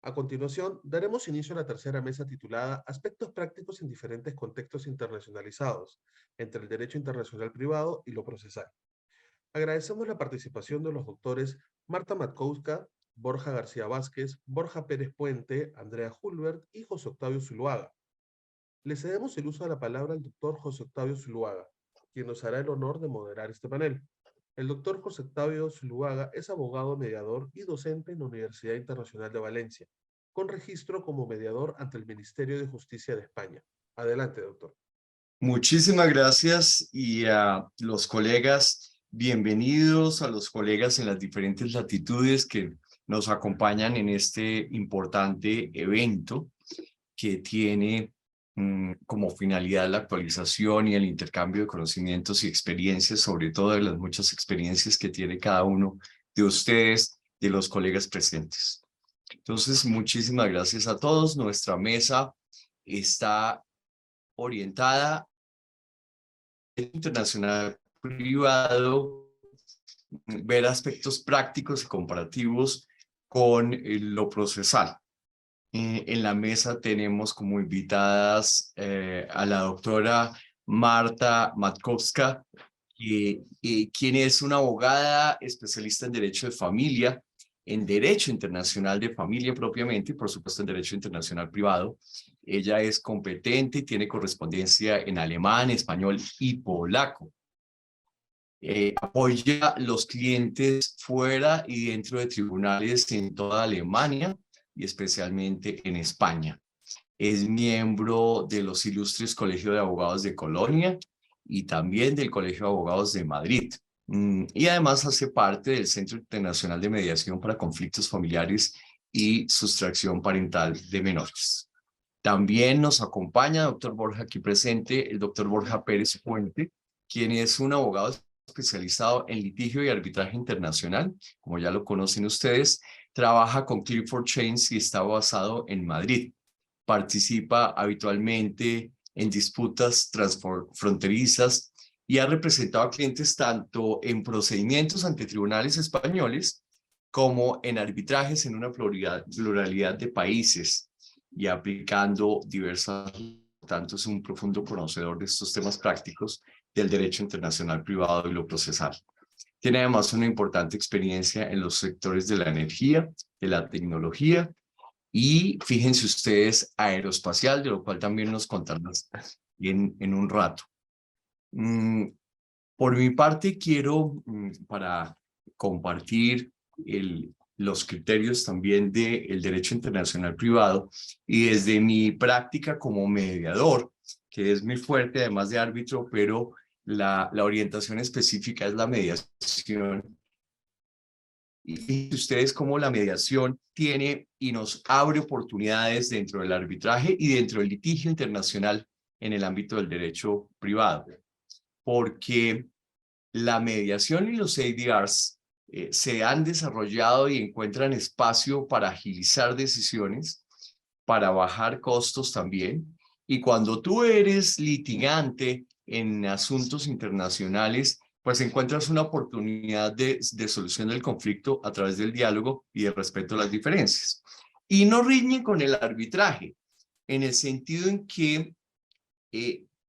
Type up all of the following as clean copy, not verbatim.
A continuación, daremos inicio a la tercera mesa titulada Aspectos prácticos en diferentes contextos internacionalizados, entre el derecho internacional privado y lo procesal. Agradecemos la participación de los doctores Marta Matkowska, Borja García Vázquez, Borja Pérez Puente, Andrea Hulbert y José Octavio Zuluaga. Le cedemos el uso de la palabra al doctor José Octavio Zuluaga, quien nos hará el honor de moderar este panel. El doctor José Octavio Zuluaga es abogado mediador y docente en la Universidad Internacional de Valencia, con registro como mediador ante el Ministerio de Justicia de España. Adelante, doctor. Muchísimas gracias y a los colegas, bienvenidos a los colegas en las diferentes latitudes que nos acompañan en este importante evento que tiene como finalidad la actualización y el intercambio de conocimientos y experiencias, sobre todo de las muchas experiencias que tiene cada uno de ustedes, de los colegas presentes. Entonces, muchísimas gracias a todos. Nuestra mesa está orientada internacional privado, ver aspectos prácticos y comparativos con lo procesal. En la mesa tenemos como invitadas a la doctora Marta Matkowska, quien es una abogada especialista en Derecho de Familia, en Derecho Internacional de Familia propiamente y por supuesto en Derecho Internacional Privado. Ella es competente y tiene correspondencia en alemán, español y polaco. Apoya a los clientes fuera y dentro de tribunales en toda Alemania y especialmente en España. Es miembro de los ilustres Colegios de Abogados de Colonia y también del Colegio de Abogados de Madrid. Y además hace parte del Centro Internacional de Mediación para Conflictos Familiares y Sustracción Parental de Menores. También nos acompaña, doctor Borja, aquí presente, el doctor Borja Pérez Puente, quien es un abogado especializado en litigio y arbitraje internacional, como ya lo conocen ustedes, trabaja con Clifford Chance y está basado en Madrid. Participa habitualmente en disputas transfronterizas y ha representado a clientes tanto en procedimientos ante tribunales españoles como en arbitrajes en una pluralidad de países y aplicando diversas, tanto es un profundo conocedor de estos temas prácticos del derecho internacional privado y lo procesal. Tiene además una importante experiencia en los sectores de la energía, de la tecnología y, fíjense ustedes, aeroespacial, de lo cual también nos contarás en un rato. Por mi parte, quiero, para compartir los criterios también del derecho internacional privado y desde mi práctica como mediador, que es muy fuerte, además de árbitro, pero la orientación específica es la mediación. Y ustedes cómo la mediación tiene y nos abre oportunidades dentro del arbitraje y dentro del litigio internacional en el ámbito del derecho privado. Porque la mediación y los ADRs se han desarrollado y encuentran espacio para agilizar decisiones, para bajar costos también. Y cuando tú eres litigante en asuntos internacionales, pues encuentras una oportunidad de solución del conflicto a través del diálogo y de respeto a las diferencias. Y no riñen con el arbitraje, en el sentido en que,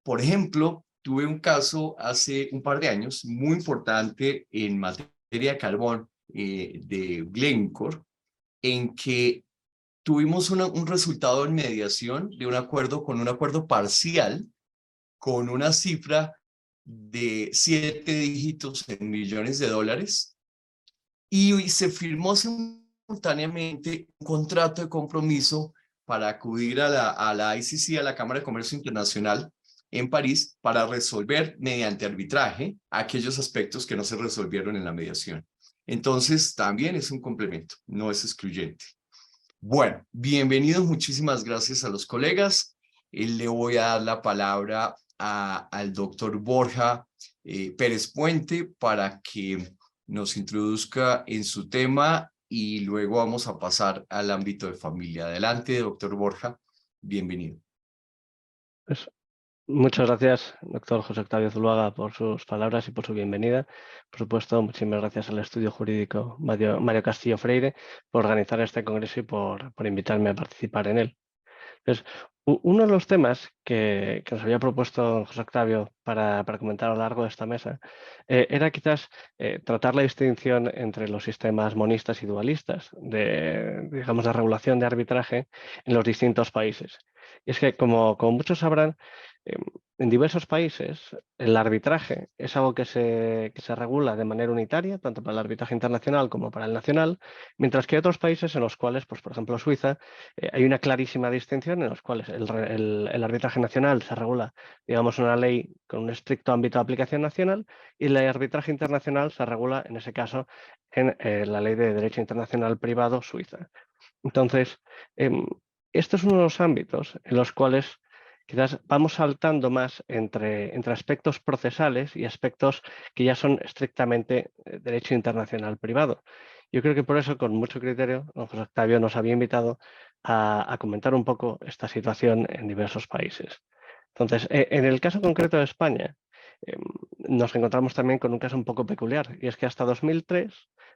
por ejemplo, tuve un caso hace un par de años muy importante en materia de carbón de Glencore, en que tuvimos un resultado en mediación de un acuerdo parcial con una cifra de 7 dígitos en millones de dólares y se firmó simultáneamente un contrato de compromiso para acudir a la ICC, a la Cámara de Comercio Internacional en París, para resolver mediante arbitraje aquellos aspectos que no se resolvieron en la mediación. Entonces, también es un complemento, no es excluyente. Bueno, bienvenidos, muchísimas gracias a los colegas. Le voy a dar la palabra al doctor Borja Pérez Puente para que nos introduzca en su tema y luego vamos a pasar al ámbito de familia. Adelante, doctor Borja, bienvenido. Pues, Muchas gracias, doctor José Octavio Zuluaga, por sus palabras y por su bienvenida. Por supuesto, muchísimas gracias al Estudio Jurídico Mario Castillo Freire por organizar este congreso y por invitarme a participar en él. Entonces, uno de los temas que nos había propuesto José Octavio para comentar a lo largo de esta mesa era quizás tratar la distinción entre los sistemas monistas y dualistas digamos, de regulación de arbitraje en los distintos países. Y es que, como muchos sabrán, eh, en diversos países el arbitraje es algo que se regula de manera unitaria, tanto para el arbitraje internacional como para el nacional, mientras que hay otros países en los cuales, pues, por ejemplo, Suiza, hay una clarísima distinción en los cuales el arbitraje nacional se regula, digamos, una ley con un estricto ámbito de aplicación nacional y el arbitraje internacional se regula, en ese caso, en la Ley de Derecho Internacional Privado suiza. Entonces, esto es uno de los ámbitos en los cuales quizás vamos saltando más entre aspectos procesales y aspectos que ya son estrictamente derecho internacional privado. Yo creo que por eso, con mucho criterio, don José Octavio nos había invitado a comentar un poco esta situación en diversos países. Entonces, en el caso concreto de España, nos encontramos también con un caso un poco peculiar, y es que hasta 2003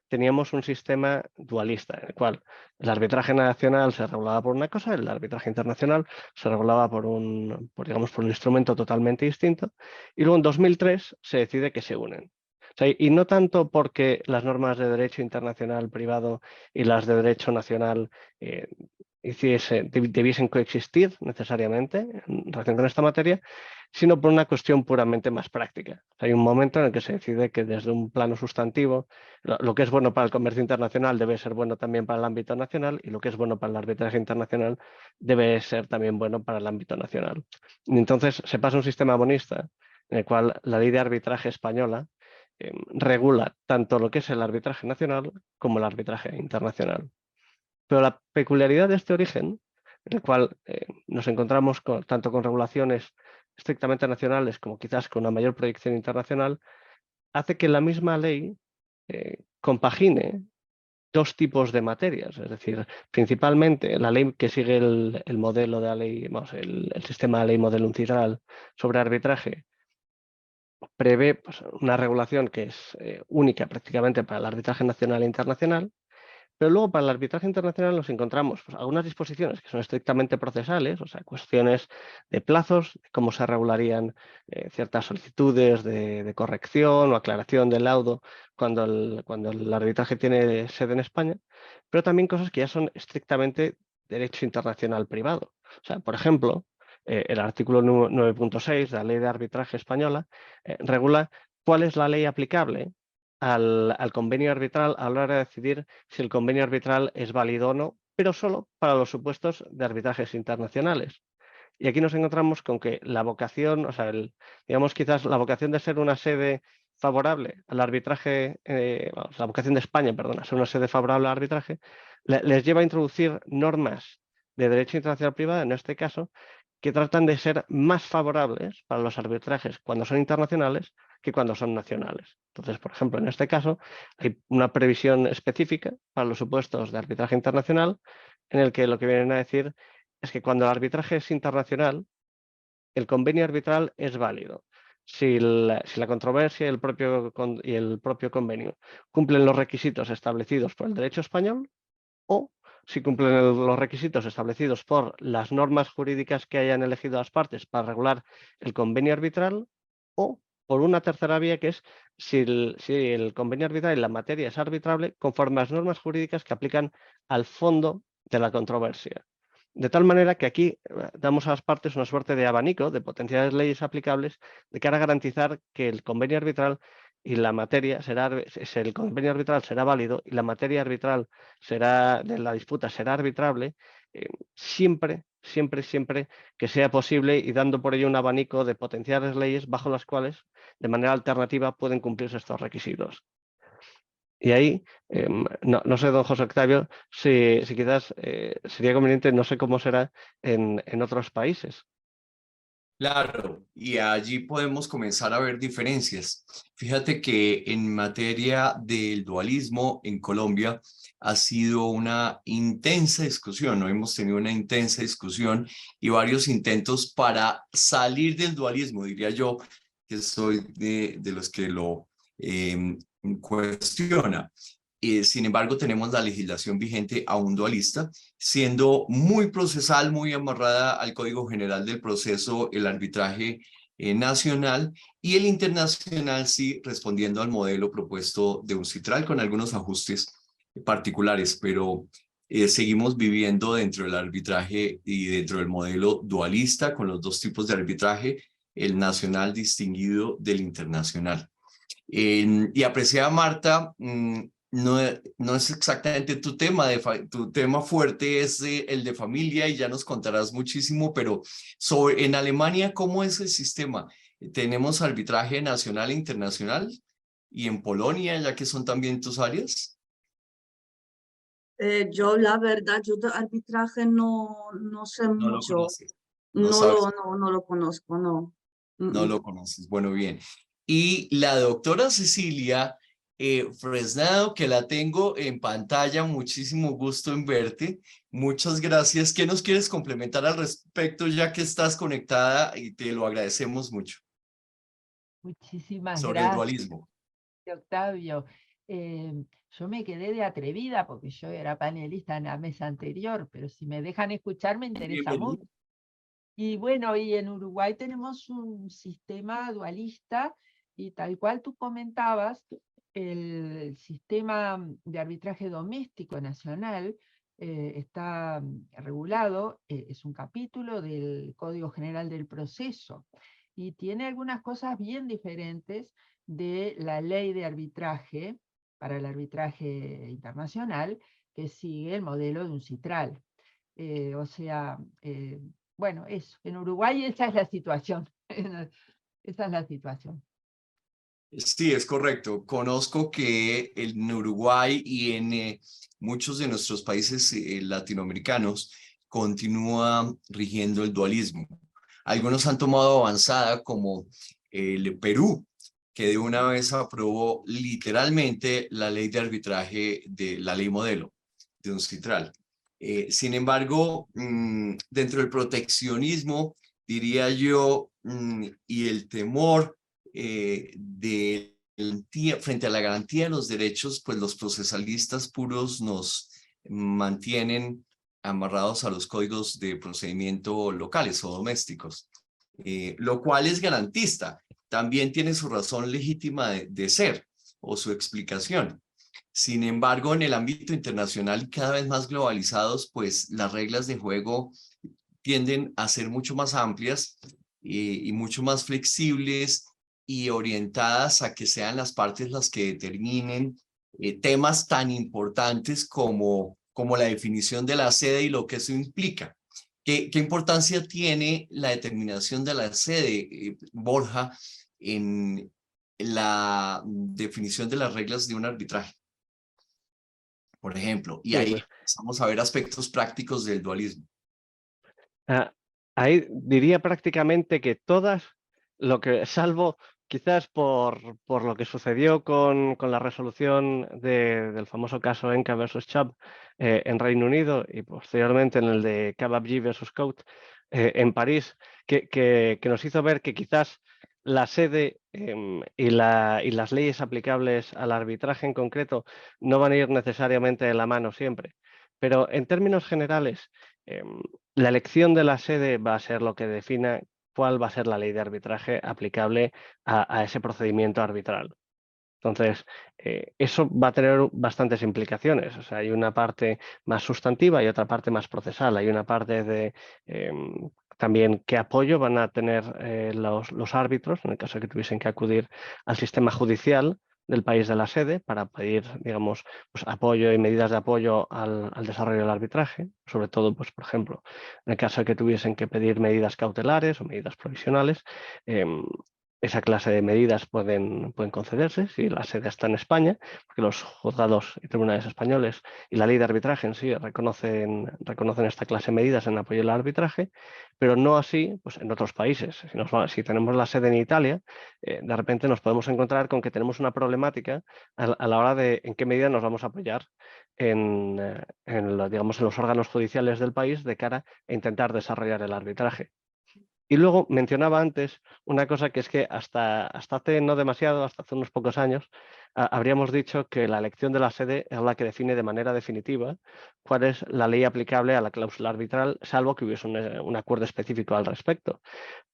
teníamos un sistema dualista, en el cual el arbitraje nacional se regulaba por una cosa, el arbitraje internacional se regulaba digamos, por un instrumento totalmente distinto, y luego en 2003 se decide que se unen. O sea, y no tanto porque las normas de derecho internacional privado y las de derecho nacional debiesen coexistir necesariamente en relación con esta materia, sino por una cuestión puramente más práctica. Hay un momento en el que se decide que desde un plano sustantivo, lo que es bueno para el comercio internacional debe ser bueno también para el ámbito nacional, y lo que es bueno para el arbitraje internacional debe ser también bueno para el ámbito nacional. Y entonces se pasa a un sistema bonista en el cual la ley de arbitraje española regula tanto lo que es el arbitraje nacional como el arbitraje internacional. Pero la peculiaridad de este origen, en el cual nos encontramos tanto con regulaciones estrictamente nacionales como quizás con una mayor proyección internacional, hace que la misma ley compagine dos tipos de materias. Es decir, principalmente la ley que sigue el modelo de la ley, vamos, el sistema de ley modelo UNCITRAL sobre arbitraje, prevé, pues, una regulación que es única prácticamente para el arbitraje nacional e internacional. Pero luego para el arbitraje internacional nos encontramos, pues, algunas disposiciones que son estrictamente procesales, o sea, cuestiones de plazos, de cómo se regularían ciertas solicitudes de corrección o aclaración del laudo cuando el arbitraje tiene sede en España, pero también cosas que ya son estrictamente derecho internacional privado. O sea, por ejemplo, el artículo 9.6 de la Ley de Arbitraje Española regula cuál es la ley aplicable al convenio arbitral a la hora de decidir si el convenio arbitral es válido o no, pero solo para los supuestos de arbitrajes internacionales. Y aquí nos encontramos con que la vocación, o sea, digamos, quizás la vocación de ser una sede favorable al arbitraje, vamos, la vocación de España, perdón, a ser una sede favorable al arbitraje, les lleva a introducir normas de derecho internacional privado, en este caso, que tratan de ser más favorables para los arbitrajes cuando son internacionales que cuando son nacionales. Entonces, por ejemplo, en este caso, hay una previsión específica para los supuestos de arbitraje internacional en el que lo que vienen a decir es que cuando el arbitraje es internacional, el convenio arbitral es válido. Si la controversia y el propio convenio cumplen los requisitos establecidos por el derecho español, o si cumplen los requisitos establecidos por las normas jurídicas que hayan elegido las partes para regular el convenio arbitral, o por una tercera vía, que es si el convenio arbitral y la materia es arbitrable conforme a las normas jurídicas que aplican al fondo de la controversia. De tal manera que aquí damos a las partes una suerte de abanico de potenciales leyes aplicables de cara a garantizar que el convenio arbitral y la materia el convenio arbitral será válido y la materia arbitral de la disputa será arbitrable, siempre, siempre, siempre que sea posible, y dando por ello un abanico de potenciales leyes bajo las cuales, de manera alternativa, pueden cumplirse estos requisitos. Y ahí, no sé, don José Octavio, si quizás sería conveniente, no sé cómo será en otros países. Claro, y allí podemos comenzar a ver diferencias. Fíjate que en materia del dualismo en Colombia ha sido una intensa discusión, ¿no? Hemos tenido una intensa discusión y varios intentos para salir del dualismo, diría yo, que soy de los que lo cuestiona. Sin embargo, tenemos la legislación vigente aún dualista, siendo muy procesal, muy amarrada al Código General del Proceso, el arbitraje nacional y el internacional, sí, respondiendo al modelo propuesto de UNCITRAL con algunos ajustes particulares, pero seguimos viviendo dentro del arbitraje y dentro del modelo dualista con los dos tipos de arbitraje, el nacional distinguido del internacional. Y apreciada Marta, no, no es exactamente tu tema, tu tema fuerte es el de familia y ya nos contarás muchísimo, pero en Alemania, ¿cómo es el sistema? ¿Tenemos arbitraje nacional e internacional? ¿Y en Polonia, ya que son también tus áreas? Yo la verdad, yo de arbitraje no sé No lo mucho, conoces, no sabes, no lo conozco, no. no lo conoces. Bueno, bien. Y la doctora Cecilia Fresnado, que la tengo en pantalla, muchísimo gusto en verte. Muchas gracias. ¿Qué nos quieres complementar al respecto, ya que estás conectada y te lo agradecemos mucho Muchísimas sobre el gracias, dualismo? Octavio. Yo me quedé de atrevida porque yo era panelista en la mesa anterior, pero si me dejan escuchar me interesa Bienvenido. mucho. Y bueno, y en Uruguay tenemos un sistema dualista y tal cual tú comentabas, el sistema de arbitraje doméstico nacional está regulado, es un capítulo del Código General del Proceso y tiene algunas cosas bien diferentes de la ley de arbitraje para el arbitraje internacional que sigue el modelo de UNCITRAL. O sea, bueno, eso. En Uruguay esa es la situación. Esa es la situación. Sí, es correcto. Conozco que en Uruguay y en muchos de nuestros países latinoamericanos continúa rigiendo el dualismo. Algunos han tomado avanzada como el Perú, que de una vez aprobó literalmente la ley de arbitraje de la ley modelo de UNCITRAL. Sin embargo, dentro del proteccionismo, diría yo, y el temor frente a la garantía de los derechos, pues los procesalistas puros nos mantienen amarrados a los códigos de procedimiento locales o domésticos, lo cual es garantista. También tiene su razón legítima de ser o su explicación. Sin embargo, en el ámbito internacional y cada vez más globalizados, pues las reglas de juego tienden a ser mucho más amplias y mucho más flexibles y orientadas a que sean las partes las que determinen temas tan importantes como la definición de la sede y lo que eso implica. ¿Qué importancia tiene la determinación de la sede, Borja, en la definición de las reglas de un arbitraje, por ejemplo? Y Sí, ahí pues empezamos a ver aspectos prácticos del dualismo. ahí diría prácticamente que todas, salvo quizás por lo que sucedió con la resolución del famoso caso Enca versus Chubb en Reino Unido y posteriormente en el de Kababji versus Coat en París, que nos hizo ver que quizás la sede y las leyes aplicables al arbitraje en concreto no van a ir necesariamente de la mano siempre. Pero en términos generales, la elección de la sede va a ser lo que defina cuál va a ser la ley de arbitraje aplicable a ese procedimiento arbitral. Entonces, eso va a tener bastantes implicaciones. O sea, hay una parte más sustantiva y otra parte más procesal. Hay una parte de también qué apoyo van a tener los árbitros en el caso de que tuviesen que acudir al sistema judicial del país de la sede para pedir, digamos, pues, apoyo y medidas de apoyo al desarrollo del arbitraje, sobre todo, pues, por ejemplo, en el caso de que tuviesen que pedir medidas cautelares o medidas provisionales. esa clase de medidas pueden concederse si la sede está en España, porque los juzgados y tribunales españoles y la ley de arbitraje en sí reconocen esta clase de medidas en apoyo al arbitraje, pero no así pues, en otros países. Si tenemos la sede en Italia, de repente nos podemos encontrar con que tenemos una problemática a la hora de en qué medida nos vamos a apoyar digamos, en los órganos judiciales del país de cara a intentar desarrollar el arbitraje. Y luego mencionaba antes una cosa que es que hasta hace no demasiado, hasta hace unos pocos años, habríamos dicho que la elección de la sede es la que define de manera definitiva cuál es la ley aplicable a la cláusula arbitral, salvo que hubiese un acuerdo específico al respecto.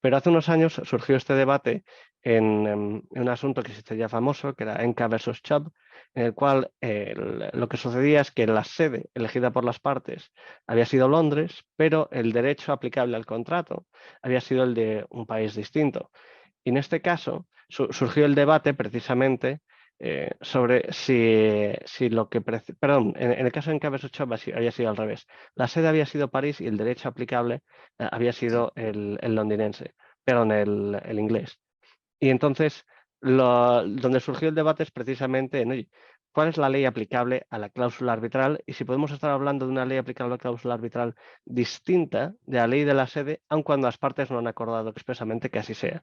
Pero hace unos años surgió este debate en un asunto que se hizo ya famoso, que era Enca versus Chubb, en el cual lo que sucedía es que la sede elegida por las partes había sido Londres, pero el derecho aplicable al contrato había sido el de un país distinto. Y en este caso surgió el debate precisamente sobre si lo que... Perdón, en el caso de Enca versus Chubb había sido al revés. La sede había sido París y el derecho aplicable había sido el londinense, perdón, el inglés. Y entonces, donde surgió el debate es precisamente en, oye, ¿cuál es la ley aplicable a la cláusula arbitral? Y si podemos estar hablando de una ley aplicable a la cláusula arbitral distinta de la ley de la sede, aun cuando las partes no han acordado expresamente que así sea.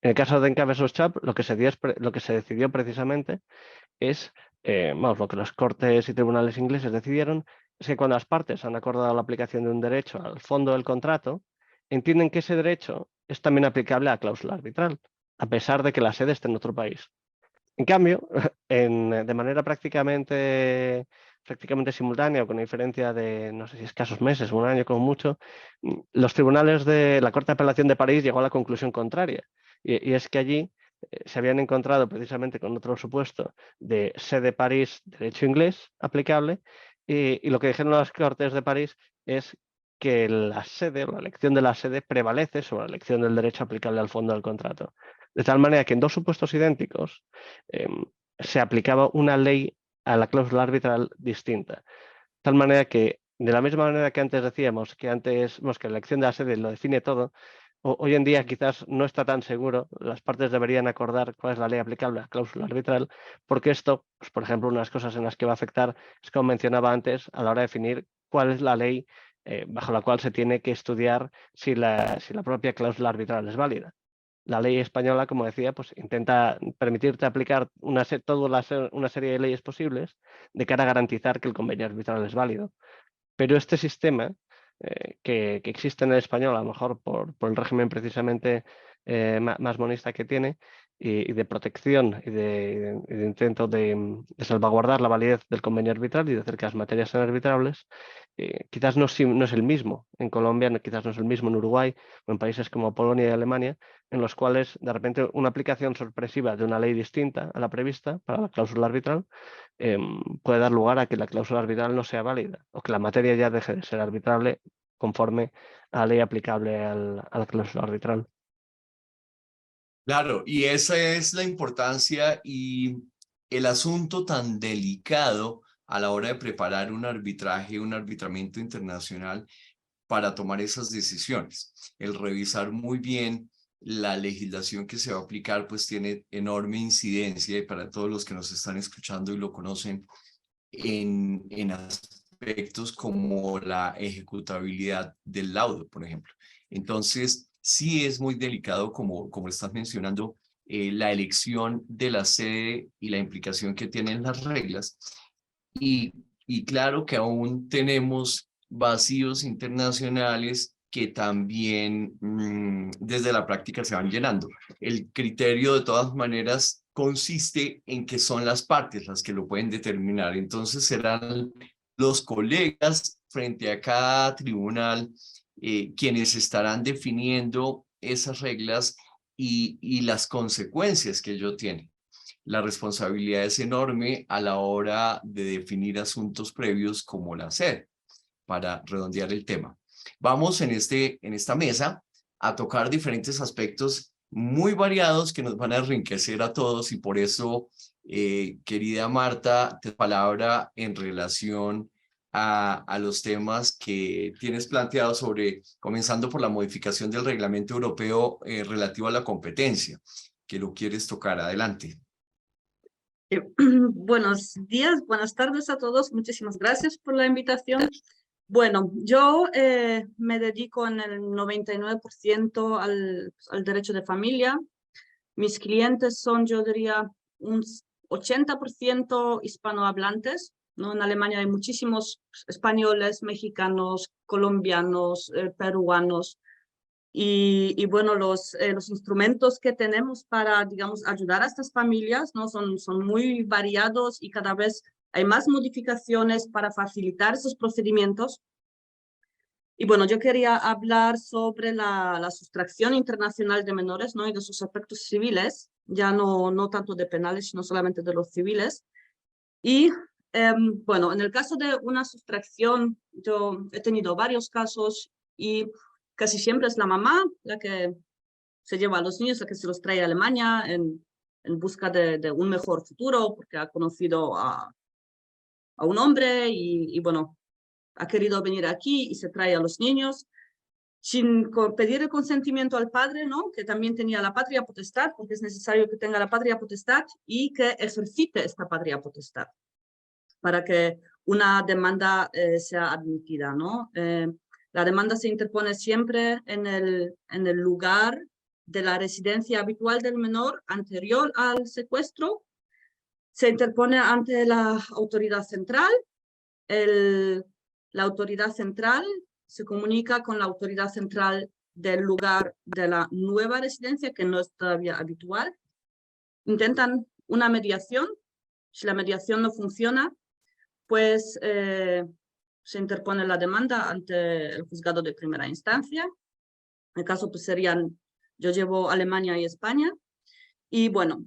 En el caso de Enca versus Chubb, lo que se decidió precisamente es, lo que los cortes y tribunales ingleses decidieron, es que cuando las partes han acordado la aplicación de un derecho al fondo del contrato, entienden que ese derecho es también aplicable a la cláusula arbitral, a pesar de que la sede esté en otro país. En cambio, de manera prácticamente simultánea, con una diferencia de, no sé si escasos meses, un año como mucho, los tribunales de la Corte de Apelación de París llegó a la conclusión contraria. Y es que allí se habían encontrado precisamente con otro supuesto de sede París, derecho inglés aplicable, y lo que dijeron las Cortes de París es que la sede, la elección de la sede prevalece sobre la elección del derecho aplicable al fondo del contrato. De tal manera que en dos supuestos idénticos se aplicaba una ley a la cláusula arbitral distinta. De tal manera que, de la misma manera que antes decíamos que la elección de la sede lo define todo, hoy en día quizás no está tan seguro, las partes deberían acordar cuál es la ley aplicable a la cláusula arbitral, porque esto, pues, por ejemplo, unas cosas en las que va a afectar es, como mencionaba antes, a la hora de definir cuál es la ley bajo la cual se tiene que estudiar si la propia cláusula arbitral es válida. La ley española, como decía, pues intenta permitirte aplicar una serie de leyes posibles de cara a garantizar que el convenio arbitral es válido. Pero este sistema que existe en el español, a lo mejor por el régimen precisamente más monista que tiene, y de protección y de intento de salvaguardar la validez del convenio arbitral y de hacer que las materias sean arbitrables, quizás no es el mismo en Colombia, quizás no es el mismo en Uruguay o en países como Polonia y Alemania, en los cuales de repente una aplicación sorpresiva de una ley distinta a la prevista para la cláusula arbitral puede dar lugar a que la cláusula arbitral no sea válida o que la materia ya deje de ser arbitrable conforme a la ley aplicable a la cláusula arbitral. Claro, y esa es la importancia y el asunto tan delicado a la hora de preparar un arbitraje, un arbitramiento internacional para tomar esas decisiones. El revisar muy bien la legislación que se va a aplicar, pues tiene enorme incidencia, y para todos los que nos están escuchando y lo conocen, en aspectos como la ejecutabilidad del laudo, por ejemplo. Entonces, sí es muy delicado, como estás mencionando, la elección de la sede y la implicación que tienen las reglas. Y claro que aún tenemos vacíos internacionales que también desde la práctica se van llenando. El criterio, de todas maneras, consiste en que son las partes las que lo pueden determinar. Entonces serán los colegas frente a cada tribunal quienes estarán definiendo esas reglas y las consecuencias que ello tiene. La responsabilidad es enorme a la hora de definir asuntos previos como la sede, para redondear el tema. Vamos en esta mesa a tocar diferentes aspectos muy variados que nos van a enriquecer a todos, y por eso, querida Marta, te palabra en relación a los temas que tienes planteados comenzando por la modificación del reglamento europeo relativo a la competencia, que lo quieres tocar. Adelante. Buenos días, buenas tardes a todos. Muchísimas gracias por la invitación. Bueno, yo me dedico en el 99% al derecho de familia. Mis clientes son, yo diría, un 80% hispanohablantes, ¿no? En Alemania hay muchísimos españoles, mexicanos, colombianos, peruanos. Y bueno, los instrumentos que tenemos para, digamos, ayudar a estas familias, ¿no? son muy variados y cada vez hay más modificaciones para facilitar esos procedimientos. Y bueno, yo quería hablar sobre la sustracción internacional de menores, ¿no? Y de sus aspectos civiles, ya no tanto de penales, sino solamente de los civiles. Y bueno, en el caso de una sustracción, yo he tenido varios casos y casi siempre es la mamá la que se lleva a los niños, la que se los trae a Alemania en busca de un mejor futuro, porque ha conocido a un hombre y bueno, ha querido venir aquí y se trae a los niños sin pedir el consentimiento al padre, ¿no? Que también tenía la patria potestad, porque es necesario que tenga la patria potestad y que ejercite esta patria potestad para que una demanda sea admitida, ¿no? La demanda se interpone siempre en el lugar de la residencia habitual del menor anterior al secuestro. Se interpone ante la autoridad central. La autoridad central se comunica con la autoridad central del lugar de la nueva residencia, que no es todavía habitual. Intentan una mediación. Si la mediación no funciona, pues se interpone la demanda ante el juzgado de primera instancia. En el caso pues serían, yo llevo Alemania y España. Y bueno,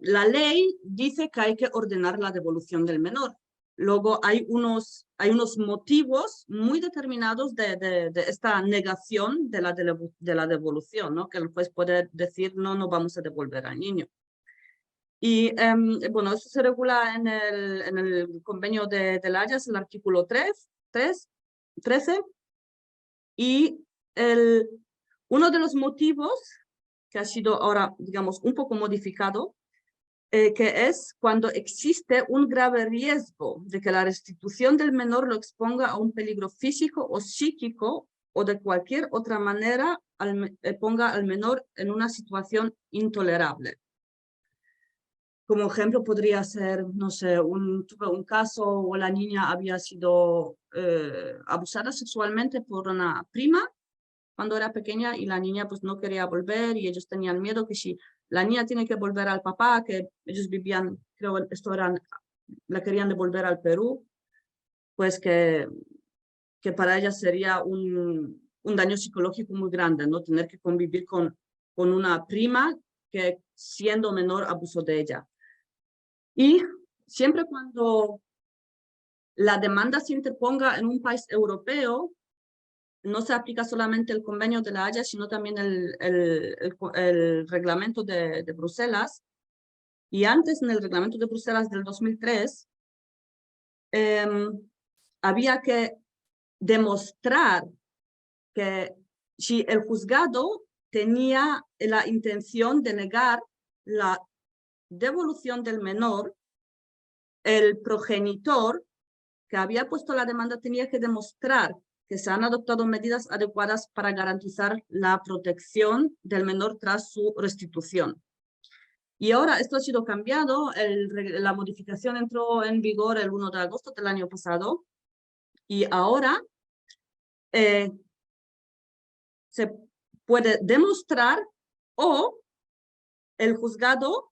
la ley dice que hay que ordenar la devolución del menor. Luego hay unos motivos muy determinados de esta negación de la devolución, ¿no? Que el juez puede decir, no vamos a devolver al niño. Y bueno, eso se regula en el convenio de La Haya, es el artículo 13. Y uno de los motivos que ha sido ahora, digamos, un poco modificado, que es cuando existe un grave riesgo de que la restitución del menor lo exponga a un peligro físico o psíquico o de cualquier otra manera ponga al menor en una situación intolerable. Como ejemplo podría ser, no sé, tuve un caso o la niña había sido abusada sexualmente por una prima cuando era pequeña y la niña pues no quería volver y ellos tenían miedo que si la niña tiene que volver al papá, que ellos vivían, creo la querían devolver al Perú, pues que para ella sería un daño psicológico muy grande, ¿no? Tener que convivir con una prima que siendo menor abusó de ella. Y siempre cuando la demanda se interponga en un país europeo, no se aplica solamente el convenio de La Haya, sino también el reglamento de Bruselas. Y antes, en el reglamento de Bruselas del 2003, había que demostrar que si el juzgado tenía la intención de negar la devolución del menor, el progenitor que había puesto la demanda tenía que demostrar que se han adoptado medidas adecuadas para garantizar la protección del menor tras su restitución. Y ahora esto ha sido cambiado, la modificación entró en vigor el 1 de agosto del año pasado y ahora se puede demostrar o el juzgado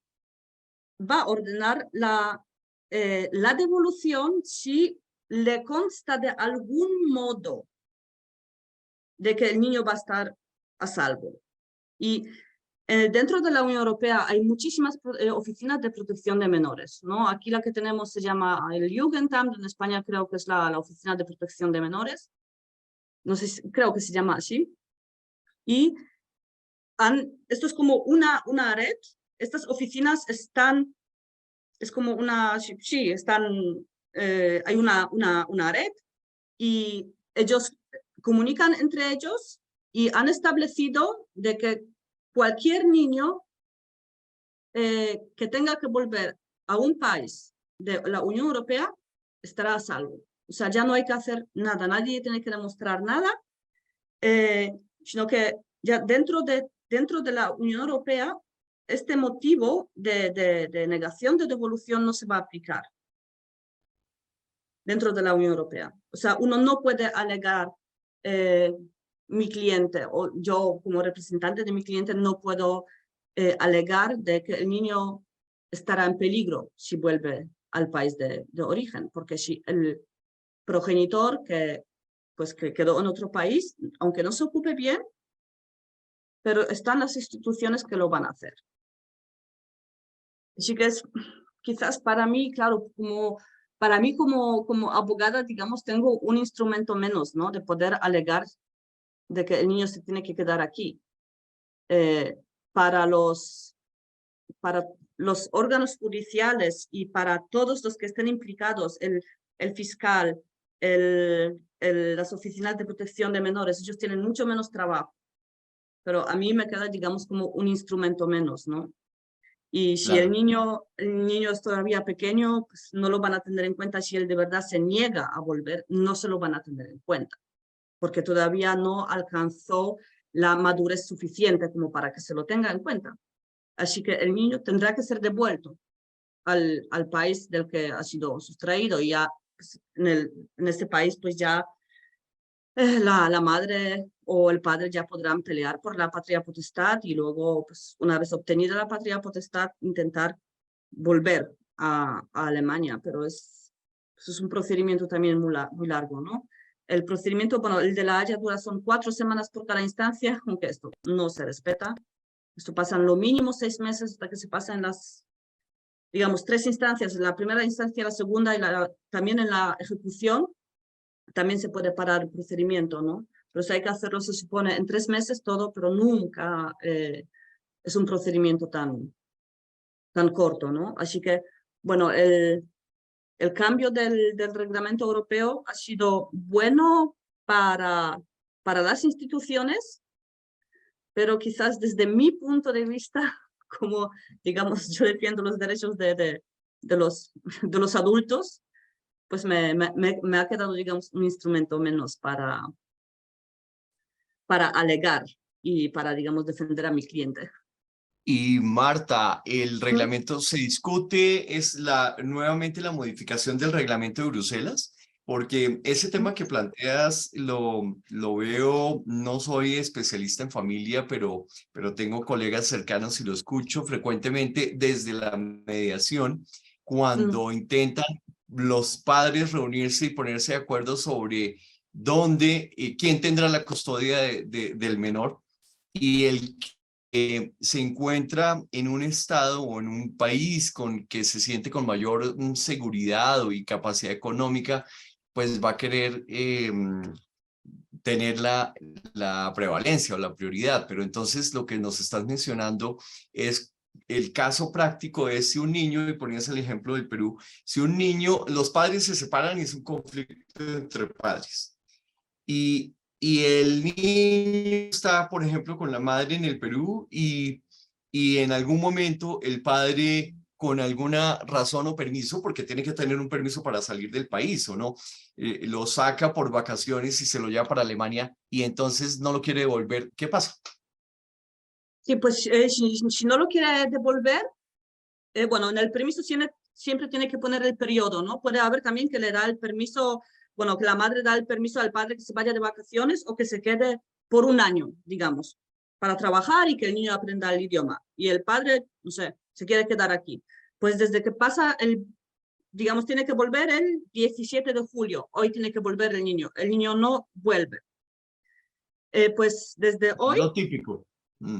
va a ordenar la devolución si le consta de algún modo de que el niño va a estar a salvo. Y dentro de la Unión Europea hay muchísimas oficinas de protección de menores, ¿no? Aquí la que tenemos se llama el Jugendamt, en España creo que es la oficina de protección de menores. No sé, creo que se llama así. Y esto es como una red. Estas oficinas están, es como sí, hay una red y ellos comunican entre ellos y han establecido de que cualquier niño que tenga que volver a un país de la Unión Europea estará a salvo. O sea, ya no hay que hacer nada, nadie tiene que demostrar nada, sino que ya dentro de la Unión Europea este motivo de negación de devolución no se va a aplicar dentro de la Unión Europea. O sea, uno no puede alegar mi cliente o yo como representante de mi cliente no puedo alegar de que el niño estará en peligro si vuelve al país de origen, porque si el progenitor que quedó en otro país, aunque no se ocupe bien, pero están las instituciones que lo van a hacer. Así que es quizás para mí, claro, como abogada, digamos, tengo un instrumento menos, ¿no? De poder alegar de que el niño se tiene que quedar aquí. Para los órganos judiciales y para todos los que estén implicados, el fiscal, las oficinas de protección de menores, ellos tienen mucho menos trabajo. Pero a mí me queda, digamos, como un instrumento menos, ¿no? Y si Claro. el niño es todavía pequeño, pues no lo van a tener en cuenta. Si él de verdad se niega a volver, no se lo van a tener en cuenta, porque todavía no alcanzó la madurez suficiente como para que se lo tenga en cuenta. Así que el niño tendrá que ser devuelto al país del que ha sido sustraído. Y ya pues, en este país, pues ya la madre o el padre ya podrán pelear por la patria potestad y luego, pues, una vez obtenida la patria potestad, intentar volver a Alemania. Pero es un procedimiento también muy largo, ¿no? El procedimiento, bueno, el de la Haya dura son 4 semanas por cada instancia, aunque esto no se respeta. Esto pasa en lo mínimo 6 meses hasta que se pasan las, digamos, 3 instancias, la primera instancia, la segunda y también en la ejecución, también se puede parar el procedimiento, ¿no? Pero si hay que hacerlo, se supone, en 3 meses todo, pero nunca es un procedimiento tan corto, ¿no? Así que, bueno, el cambio del reglamento europeo ha sido bueno para las instituciones, pero quizás desde mi punto de vista, como, digamos, yo defiendo los derechos de los adultos, pues me ha quedado, digamos, un instrumento menos para alegar y para, digamos, defender a mi cliente. Y Marta, el reglamento se discute, es nuevamente la modificación del reglamento de Bruselas, porque ese tema que planteas lo veo, no soy especialista en familia, pero tengo colegas cercanos y lo escucho frecuentemente desde la mediación, cuando intentan los padres reunirse y ponerse de acuerdo sobre dónde, quién tendrá la custodia del menor, y el se encuentra en un estado o en un país que se siente con mayor seguridad y capacidad económica, pues va a querer tener la prevalencia o la prioridad. Pero entonces lo que nos estás mencionando es el caso práctico es si un niño, y ponías el ejemplo del Perú, si un niño, los padres se separan y es un conflicto entre padres. Y el niño está, por ejemplo, con la madre en el Perú y en algún momento el padre, con alguna razón o permiso, porque tiene que tener un permiso para salir del país, ¿o no? Lo saca por vacaciones y se lo lleva para Alemania y entonces no lo quiere devolver. ¿Qué pasa? Sí, pues si no lo quiere devolver, bueno, en el permiso siempre tiene que poner el periodo, ¿no? Puede haber también que le da el permiso, bueno, que la madre da el permiso al padre que se vaya de vacaciones o que se quede por un año, digamos, para trabajar y que el niño aprenda el idioma. Y el padre, no sé, se quiere quedar aquí. Pues desde que pasa digamos, tiene que volver el 17 de julio. Hoy tiene que volver el niño. El niño no vuelve. Pues desde hoy... Lo típico.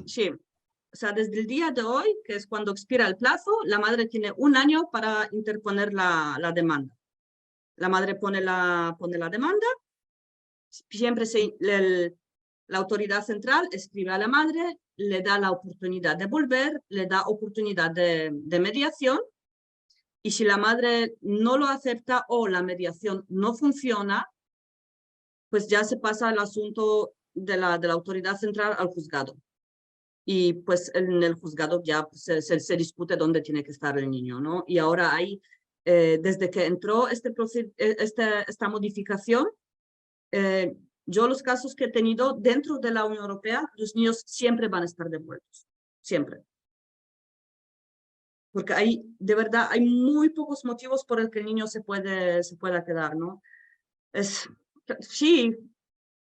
Sí. O sea, desde el día de hoy, que es cuando expira el plazo, la madre tiene un año para interponer la demanda. La madre pone la demanda, siempre la autoridad central escribe a la madre, le da la oportunidad de volver, le da oportunidad de mediación, y si la madre no lo acepta o la mediación no funciona, pues ya se pasa al asunto de la autoridad central al juzgado. Y pues en el juzgado ya se discute dónde tiene que estar el niño, ¿no? Y ahora hay, desde que entró esta modificación, yo los casos que he tenido dentro de la Unión Europea, los niños siempre van a estar devueltos, siempre. Porque de verdad, hay muy pocos motivos por el que el niño se pueda quedar, ¿no? Sí,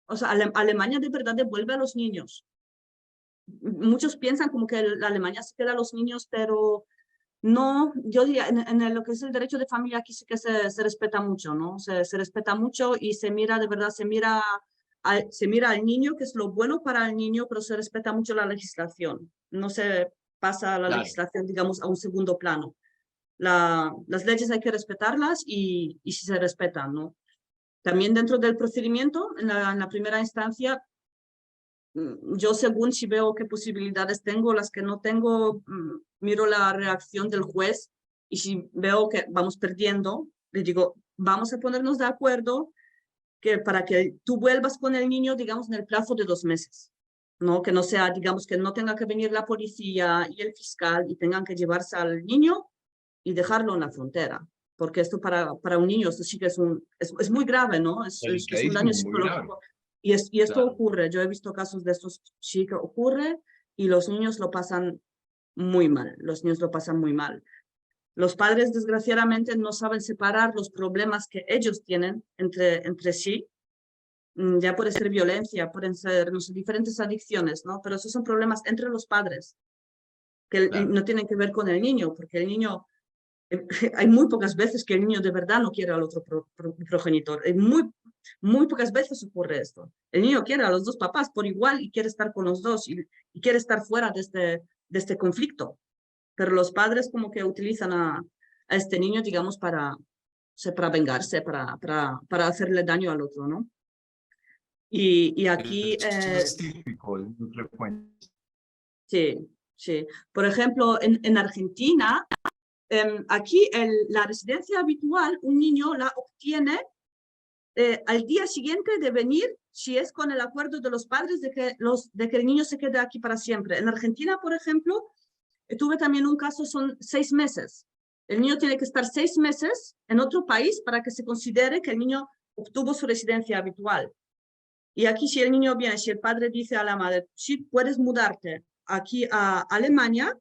o sea, Alemania de verdad devuelve a los niños. Muchos piensan como que la Alemania se queda a los niños, pero no, yo diría, en lo que es el derecho de familia aquí sí que se respeta mucho, ¿no? Se respeta mucho y se mira, de verdad, se mira al niño, que es lo bueno para el niño, pero se respeta mucho la legislación. No se pasa la legislación, digamos, a un segundo plano. Las leyes hay que respetarlas y si se respetan, ¿no? También dentro del procedimiento, en la primera instancia, yo según si veo qué posibilidades tengo, las que no tengo, miro la reacción del juez y si veo que vamos perdiendo, le digo, vamos a ponernos de acuerdo para que tú vuelvas con el niño, digamos, en el plazo de 2 meses, ¿no? Que no sea, digamos, que no tenga que venir la policía y el fiscal y tengan que llevarse al niño y dejarlo en la frontera. Porque esto para un niño, esto sí que es muy grave, ¿no? Es un daño psicológico. Y esto ocurre, yo he visto casos de estos, sí que ocurre, y los niños lo pasan muy mal, los niños lo pasan muy mal. Los padres, desgraciadamente, no saben separar los problemas que ellos tienen entre sí. Ya puede ser violencia, pueden ser, no sé, diferentes adicciones, ¿no? Pero esos son problemas entre los padres, que no tienen que ver con el niño, porque el niño, hay muy pocas veces que el niño de verdad no quiere al otro progenitor. Muy pocas veces ocurre esto. El niño quiere a los dos papás por igual y quiere estar con los dos y quiere estar fuera de este conflicto. Pero los padres como que utilizan a este niño, digamos, para vengarse, para hacerle daño al otro, ¿no? Y aquí... es típico, es muy frecuente. Sí, sí. Por ejemplo, en Argentina, aquí la residencia habitual, un niño la obtiene al día siguiente de venir, si es con el acuerdo de los padres de que el niño se quede aquí para siempre. En Argentina, por ejemplo, tuve también un caso, son 6 meses. El niño tiene que estar 6 meses en otro país para que se considere que el niño obtuvo su residencia habitual. Y aquí si el niño viene, si el padre dice a la madre, sí, puedes mudarte aquí a Alemania,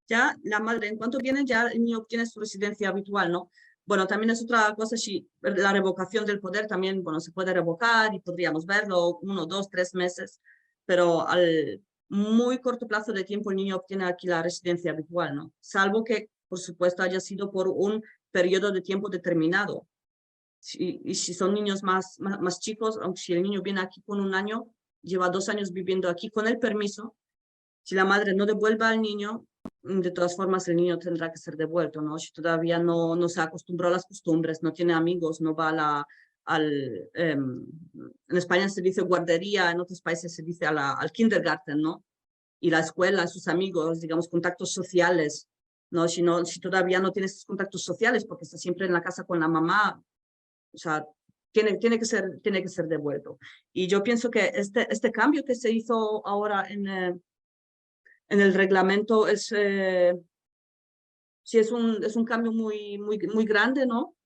ya la madre, en cuanto viene, ya el niño obtiene su residencia habitual, ¿no? Bueno, también es otra cosa, si la revocación del poder también, bueno, se puede revocar y podríamos verlo 1, 2, 3 meses, pero al muy corto plazo de tiempo el niño obtiene aquí la residencia habitual, ¿no? Salvo que, por supuesto, haya sido por un periodo de tiempo determinado. Y si son niños más chicos, aunque si el niño viene aquí con 1 año, lleva 2 años viviendo aquí con el permiso, si la madre no devuelve al niño, de todas formas el niño tendrá que ser devuelto, ¿no? Si todavía no se acostumbró a las costumbres, no tiene amigos, no va en España se dice guardería, en otros países se dice al kindergarten, ¿no? Y la escuela, sus amigos, digamos, contactos sociales, ¿no? Si todavía no tiene esos contactos sociales porque está siempre en la casa con la mamá, o sea, tiene que ser devuelto. Y yo pienso que este cambio que se hizo ahora en el reglamento sí es un cambio muy grande, ¿no?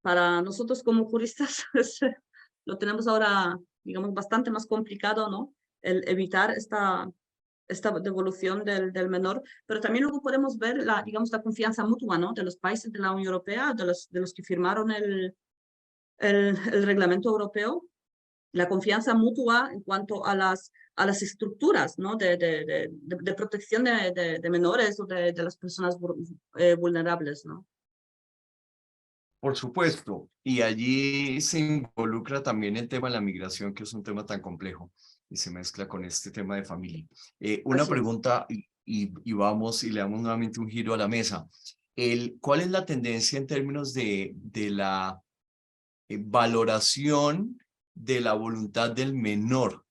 Para nosotros como juristas lo tenemos ahora, digamos, bastante más complicado, ¿no? El evitar esta devolución del menor, pero también luego podemos ver digamos, la confianza mutua, ¿no? De los países de la Unión Europea, de los que firmaron el reglamento europeo, la confianza mutua en cuanto a las estructuras, ¿no? de protección de menores o de las personas vulnerables, ¿no? Por supuesto, y allí se involucra también el tema de la migración, que es un tema tan complejo y se mezcla con este tema de familia. Una Así es. pregunta y vamos y le damos nuevamente un giro a la mesa. ¿Cuál es la tendencia en términos de la valoración de la voluntad del menor?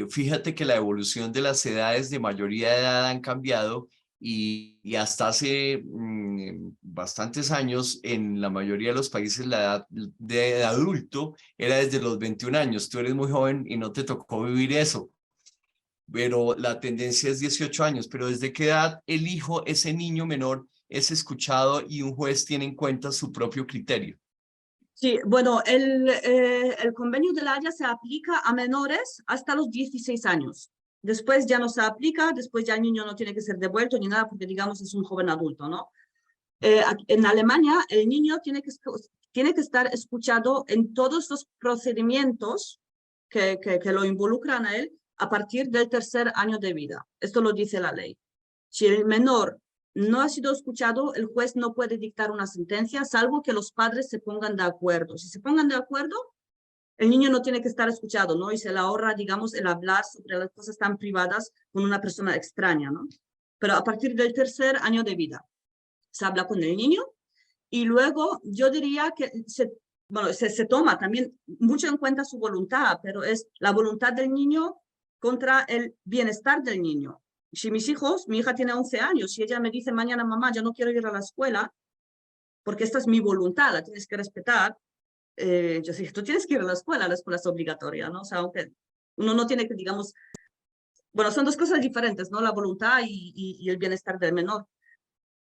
Fíjate que la evolución de las edades de mayoría de edad han cambiado y hasta hace bastantes años, en la mayoría de los países, la edad de adulto era desde los 21 años. Tú eres muy joven y no te tocó vivir eso, pero la tendencia es 18 años. Pero ¿desde qué edad el hijo, ese niño menor, es escuchado y un juez tiene en cuenta su propio criterio? Sí, bueno, el convenio de la Haya se aplica a menores hasta los 16 años. Después ya no se aplica, después ya el niño no tiene que ser devuelto ni nada porque, digamos, es un joven adulto, ¿no? En Alemania, el niño tiene que estar escuchado en todos los procedimientos que lo involucran a él a partir del 3er año de vida. Esto lo dice la ley. Si el menor no ha sido escuchado, el juez no puede dictar una sentencia, salvo que los padres se pongan de acuerdo. Si se pongan de acuerdo, el niño no tiene que estar escuchado, ¿no? Y se le ahorra, digamos, el hablar sobre las cosas tan privadas con una persona extraña, ¿no? Pero a partir del 3er año de vida se habla con el niño y luego yo diría que se toma también mucho en cuenta su voluntad, pero es la voluntad del niño contra el bienestar del niño. Si mi hija tiene 11 años, si ella me dice mañana, mamá, yo no quiero ir a la escuela, porque esta es mi voluntad, la tienes que respetar, yo sí, tú tienes que ir a la escuela es obligatoria, ¿no? O sea, aunque uno no tiene que, digamos, bueno, son dos cosas diferentes, ¿no? La voluntad y el bienestar del menor.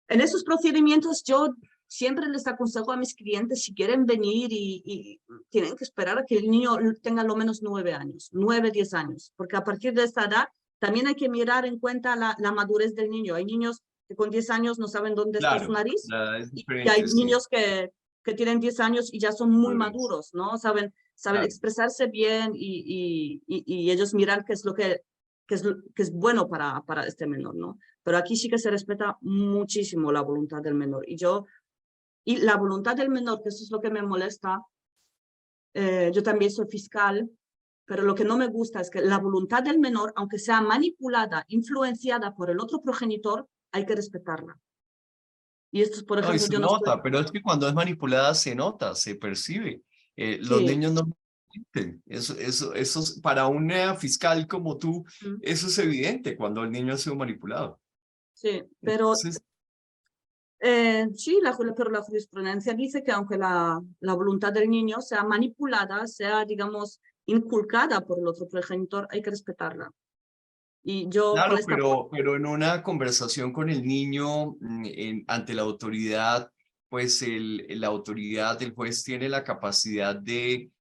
En esos procedimientos yo siempre les aconsejo a mis clientes, si quieren venir y tienen que esperar a que el niño tenga lo menos 9 años, 9, 10 años, porque a partir de esta edad también hay que mirar en cuenta la madurez del niño. Hay niños que con 10 años no saben dónde está su nariz Es y diferente, hay sí. niños que tienen 10 años y ya son muy maduros, ¿no? Saben Claro. expresarse bien y ellos miran qué es lo que es bueno para este menor, ¿no? Pero aquí sí que se respeta muchísimo la voluntad del menor. Y la voluntad del menor, que eso es lo que me molesta, yo también soy fiscal, pero lo que no me gusta es que la voluntad del menor, aunque sea manipulada, influenciada por el otro progenitor, hay que respetarla. Y esto es, por No, y ejemplo, se yo no estoy... nota, pero es que cuando es manipulada se nota, se percibe. Los Sí. niños no mienten. Eso para una fiscal como tú, eso es evidente cuando el niño ha sido manipulado. Sí, pero Entonces, sí, pero la jurisprudencia dice que aunque la voluntad del niño sea manipulada, sea, digamos, inculcada por el otro progenitor, hay que respetarla. Y yo con claro, esta... pero en una conversación con el niño ante la autoridad, pues la autoridad del juez tiene la capacidad de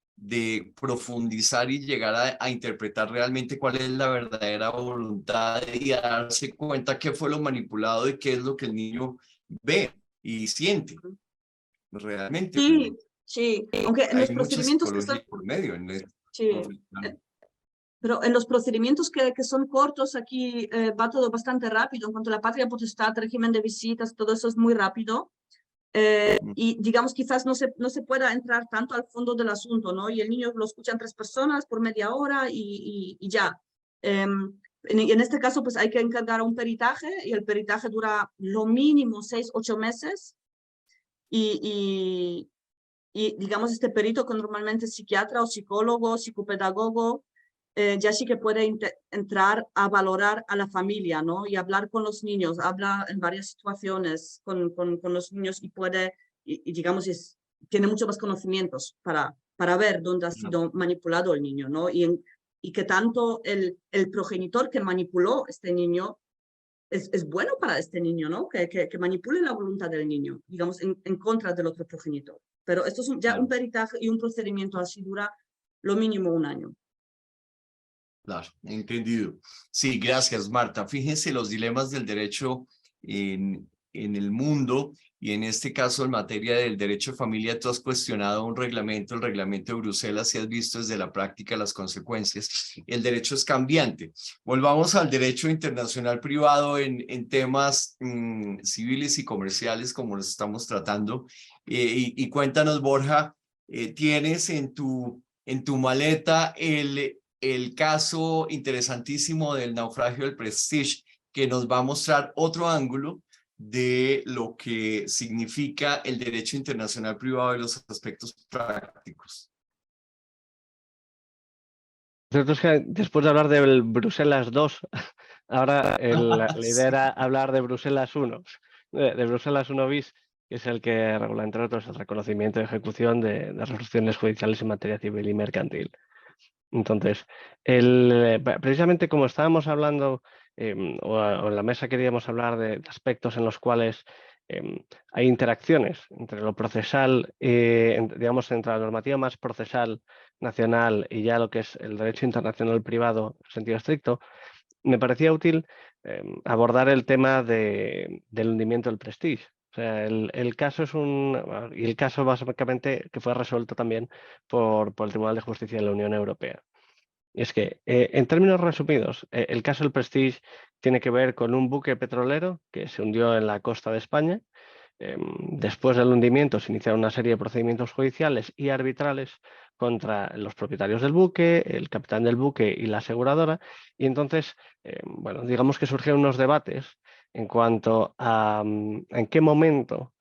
profundizar y llegar a interpretar realmente cuál es la verdadera voluntad y a darse cuenta qué fue lo manipulado y qué es lo que el niño ve y siente realmente. Sí, sí, aunque en Hay los mucha procedimientos que son... psicología por medio en el Sí, pero en los procedimientos que son cortos, aquí va todo bastante rápido. En cuanto a la patria potestad, régimen de visitas, todo eso es muy rápido. Y digamos, quizás no se pueda entrar tanto al fondo del asunto, ¿no? Y el niño lo escuchan 3 personas por media hora y ya. En este caso, pues hay que encargar a un peritaje y el peritaje dura lo mínimo 6, 8 meses. Y digamos, este perito, que normalmente es psiquiatra o psicólogo, psicopedagogo, ya sí que puede entrar a valorar a la familia, ¿no? Y hablar con los niños, habla en varias situaciones con los niños y puede, digamos, tiene mucho más conocimientos para ver dónde ha sido manipulado el niño, ¿no? Y que tanto el progenitor que manipuló este niño es bueno para este niño, ¿no? Que manipule la voluntad del niño, digamos, en contra del otro progenitor. Pero esto es ya un peritaje y un procedimiento así dura lo mínimo 1 año. Claro, entendido. Sí, gracias, Marta. Fíjense los dilemas del derecho en el mundo y en este caso en materia del derecho de familia, tú has cuestionado un reglamento, el reglamento de Bruselas, y has visto desde la práctica las consecuencias. El derecho es cambiante. Volvamos al derecho internacional privado en temas civiles y comerciales como los estamos tratando. Y cuéntanos, Borja, ¿tienes en tu maleta el caso interesantísimo del naufragio del Prestige, que nos va a mostrar otro ángulo de lo que significa el derecho internacional privado y los aspectos prácticos? Lo cierto es que después de hablar del Bruselas II Ahora la idea era hablar de Bruselas I, de Bruselas I bis, que es el que regula, entre otros, el reconocimiento y ejecución de resoluciones judiciales en materia civil y mercantil. Entonces, precisamente como estábamos hablando, o en la mesa queríamos hablar de aspectos en los cuales hay interacciones entre lo procesal, digamos, entre la normativa más procesal nacional y ya lo que es el derecho internacional privado en sentido estricto, me parecía útil abordar el tema del hundimiento del prestige. O sea, el caso es y el caso básicamente que fue resuelto también por el Tribunal de Justicia de la Unión Europea. Y es que, en términos resumidos, el caso del Prestige tiene que ver con un buque petrolero que se hundió en la costa de España. Después del hundimiento se iniciaron una serie de procedimientos judiciales y arbitrales contra los propietarios del buque, el capitán del buque y la aseguradora. Y entonces, bueno, digamos que surgieron unos debates en cuanto a en qué momento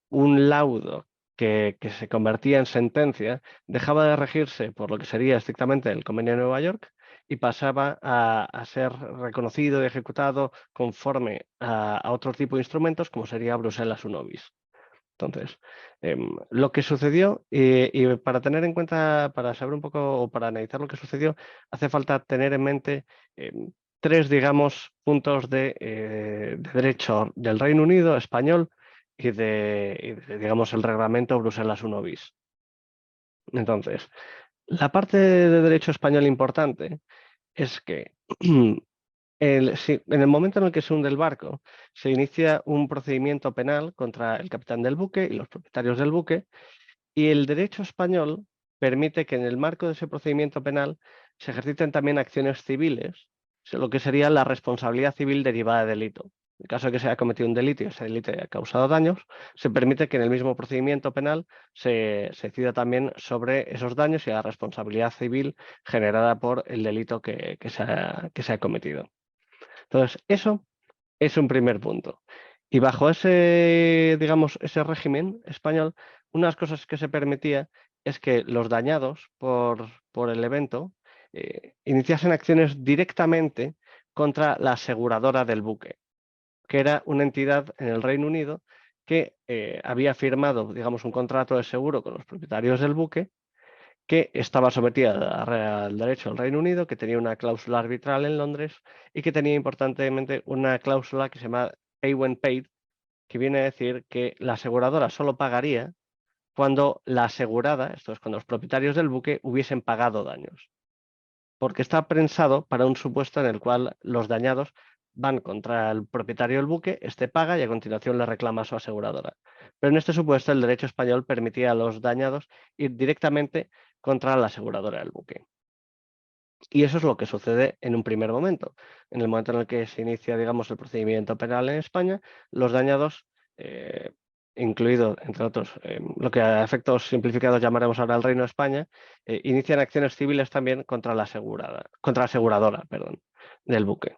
un laudo que se convertía en sentencia dejaba de regirse por lo que sería estrictamente el Convenio de Nueva York y pasaba a ser reconocido y ejecutado conforme a otro tipo de instrumentos como sería Bruselas I bis. Entonces, lo que sucedió, y para tener en cuenta, para saber un poco o para analizar lo que sucedió, hace falta tener en mente tres, digamos, puntos de derecho del Reino Unido, español, y digamos, el reglamento Bruselas I bis. Entonces, la parte de derecho español importante es que en el momento en el que se hunde el barco, se inicia un procedimiento penal contra el capitán del buque y los propietarios del buque, y el derecho español permite que en el marco de ese procedimiento penal se ejerciten también acciones civiles, lo que sería la responsabilidad civil derivada de delito. En caso de que se haya cometido un delito y ese delito haya causado daños, se permite que en el mismo procedimiento penal se decida también sobre esos daños y la responsabilidad civil generada por el delito que se ha cometido. Entonces, eso es un primer punto. Y bajo ese, digamos, ese régimen español, unas cosas que se permitía es que los dañados por el evento iniciasen acciones directamente contra la aseguradora del buque, que era una entidad en el Reino Unido que había firmado, digamos, un contrato de seguro con los propietarios del buque, que estaba sometida al derecho del Reino Unido, que tenía una cláusula arbitral en Londres y que tenía importantemente una cláusula que se llama pay when paid, que viene a decir que la aseguradora solo pagaría cuando la asegurada, esto es cuando los propietarios del buque, hubiesen pagado daños. Porque está pensado para un supuesto en el cual los dañados van contra el propietario del buque, este paga y a continuación le reclama a su aseguradora. Pero en este supuesto el derecho español permitía a los dañados ir directamente contra la aseguradora del buque. Y eso es lo que sucede en un primer momento. En el momento en el que se inicia, digamos, el procedimiento penal en España, los dañados, incluido, entre otros, lo que a efectos simplificados llamaremos ahora el Reino de España, inician acciones civiles también contra la aseguradora, del buque.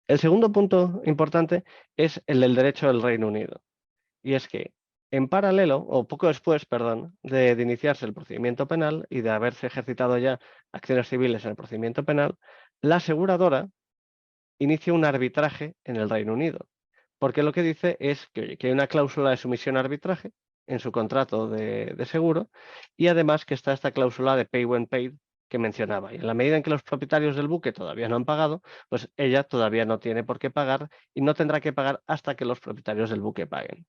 El segundo punto importante es el del derecho del Reino Unido. Y es que en paralelo, o poco después, de iniciarse el procedimiento penal y de haberse ejercitado ya acciones civiles en el procedimiento penal, la aseguradora inicia un arbitraje en el Reino Unido, porque lo que dice es que hay una cláusula de sumisión a arbitraje en su contrato de seguro y además que está esta cláusula de pay when paid que mencionaba. Y en la medida en que los propietarios del buque todavía no han pagado, pues ella todavía no tiene por qué pagar y no tendrá que pagar hasta que los propietarios del buque paguen.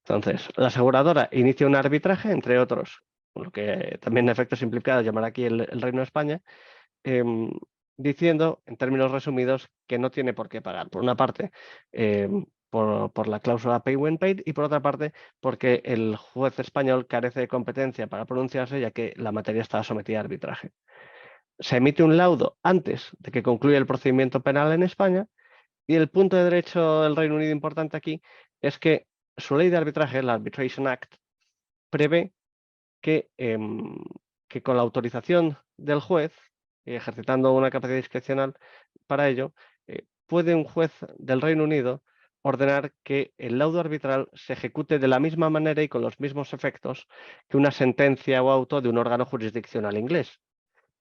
Entonces, la aseguradora inicia un arbitraje, entre otros, lo que también en efecto simplificado llamará aquí el Reino de España, diciendo, en términos resumidos, que no tiene por qué pagar. Por una parte, por la cláusula pay when paid y por otra parte, porque el juez español carece de competencia para pronunciarse, ya que la materia está sometida a arbitraje. Se emite un laudo antes de que concluya el procedimiento penal en España y el punto de derecho del Reino Unido importante aquí es que su ley de arbitraje, el Arbitration Act, prevé que con la autorización del juez, ejercitando una capacidad discrecional para ello, puede un juez del Reino Unido ordenar que el laudo arbitral se ejecute de la misma manera y con los mismos efectos que una sentencia o auto de un órgano jurisdiccional inglés.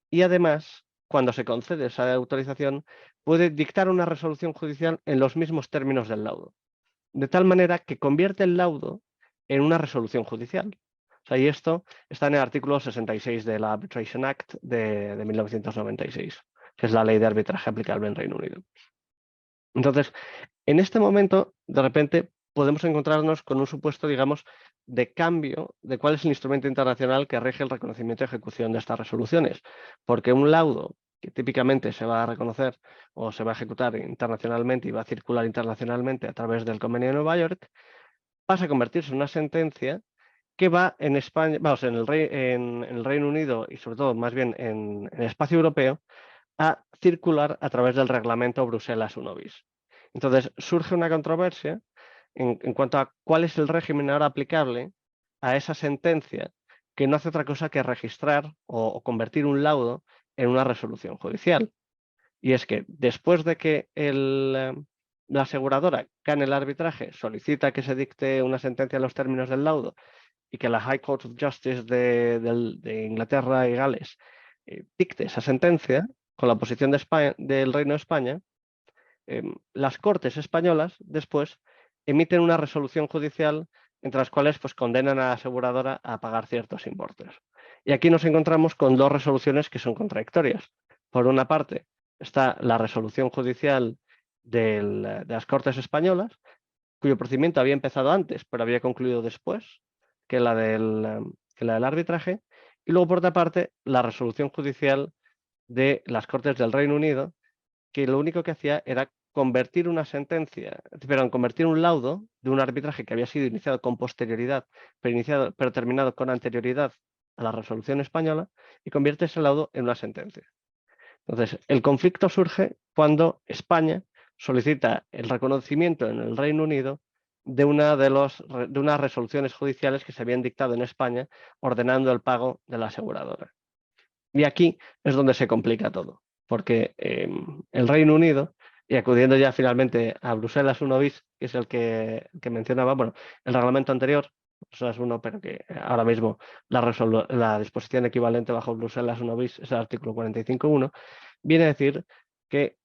Y además, cuando se concede esa autorización, puede dictar una resolución judicial en los mismos términos del laudo, de tal manera que convierte el laudo en una resolución judicial. O sea, y esto está en el artículo 66 del Arbitration Act de 1996, que es la ley de arbitraje aplicable en Reino Unido. Entonces, en este momento, de repente, podemos encontrarnos con un supuesto, digamos, de cambio de cuál es el instrumento internacional que rige el reconocimiento y ejecución de estas resoluciones. Porque un laudo que típicamente se va a reconocer o se va a ejecutar internacionalmente y va a circular internacionalmente a través del Convenio de Nueva York, pasa a convertirse en una sentencia que va en España, vamos, en el Reino Unido y sobre todo más bien en el espacio europeo, a circular a través del reglamento Bruselas 1 bis. Entonces surge una controversia en cuanto a cuál es el régimen ahora aplicable a esa sentencia que no hace otra cosa que registrar o convertir un laudo en una resolución judicial. Y es que después de que la aseguradora gane el arbitraje, solicita que se dicte una sentencia en los términos del laudo y que la High Court of Justice de Inglaterra y Gales dicte esa sentencia con la posición de España, del Reino de España, las Cortes españolas después emiten una resolución judicial entre las cuales pues, condenan a la aseguradora a pagar ciertos importes. Y aquí nos encontramos con dos resoluciones que son contradictorias. Por una parte está la resolución judicial de las Cortes españolas, cuyo procedimiento había empezado antes, pero había concluido después que la del arbitraje, y luego, por otra parte, la resolución judicial de las Cortes del Reino Unido, que lo único que hacía era convertir una sentencia, perdón, convertir un laudo de un arbitraje que había sido iniciado con posterioridad, pero terminado con anterioridad a la resolución española, y convierte ese laudo en una sentencia. Entonces, el conflicto surge cuando España solicita el reconocimiento en el Reino Unido de unas resoluciones judiciales que se habían dictado en España ordenando el pago de la aseguradora. Y aquí es donde se complica todo, porque el Reino Unido, y acudiendo ya finalmente a Bruselas 1 bis, que es el que mencionaba, bueno, el reglamento anterior, Bruselas 1, pero que ahora mismo la disposición equivalente bajo Bruselas 1 bis es el artículo 45.1, viene a decir que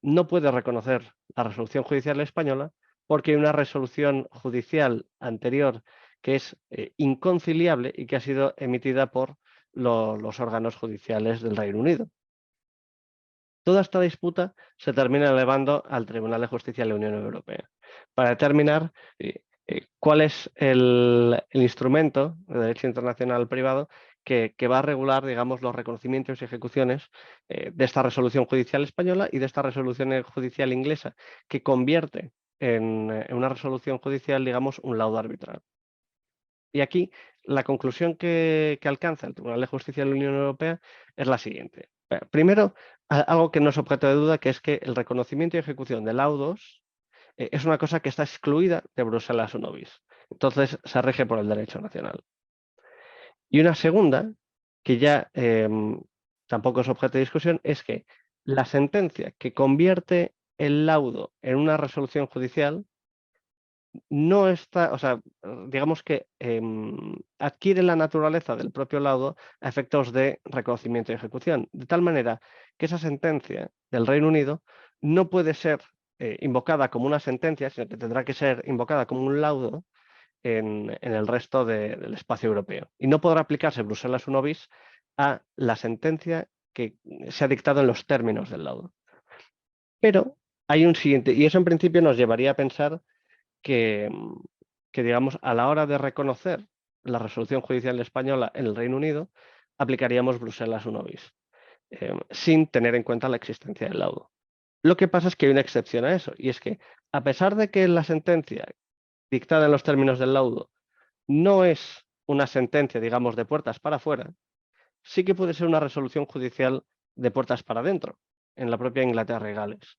no puede reconocer la resolución judicial española porque hay una resolución judicial anterior que es inconciliable y que ha sido emitida por los órganos judiciales del Reino Unido. Toda esta disputa se termina elevando al Tribunal de Justicia de la Unión Europea para determinar cuál es el instrumento de derecho internacional privado que va a regular, digamos, los reconocimientos y ejecuciones de esta resolución judicial española y de esta resolución judicial inglesa, que convierte en una resolución judicial, digamos, un laudo arbitral. Y aquí la conclusión que alcanza el Tribunal de Justicia de la Unión Europea es la siguiente. Primero, algo que no es objeto de duda, que es que el reconocimiento y ejecución de laudos es una cosa que está excluida de Bruselas 1 bis. Entonces, se rige por el derecho nacional. Y una segunda, que ya tampoco es objeto de discusión, es que la sentencia que convierte el laudo en una resolución judicial no está, o sea, digamos que adquiere la naturaleza del propio laudo a efectos de reconocimiento y ejecución, de tal manera que esa sentencia del Reino Unido no puede ser invocada como una sentencia, sino que tendrá que ser invocada como un laudo en el resto del espacio europeo. Y no podrá aplicarse Bruselas 1 bis a la sentencia que se ha dictado en los términos del laudo. Pero hay un siguiente, y eso en principio nos llevaría a pensar que, digamos, a la hora de reconocer la resolución judicial española en el Reino Unido, aplicaríamos Bruselas 1 bis, sin tener en cuenta la existencia del laudo. Lo que pasa es que hay una excepción a eso, y es que, a pesar de que la sentencia dictada en los términos del laudo no es una sentencia, digamos, de puertas para afuera, sí que puede ser una resolución judicial de puertas para adentro, en la propia Inglaterra y Gales.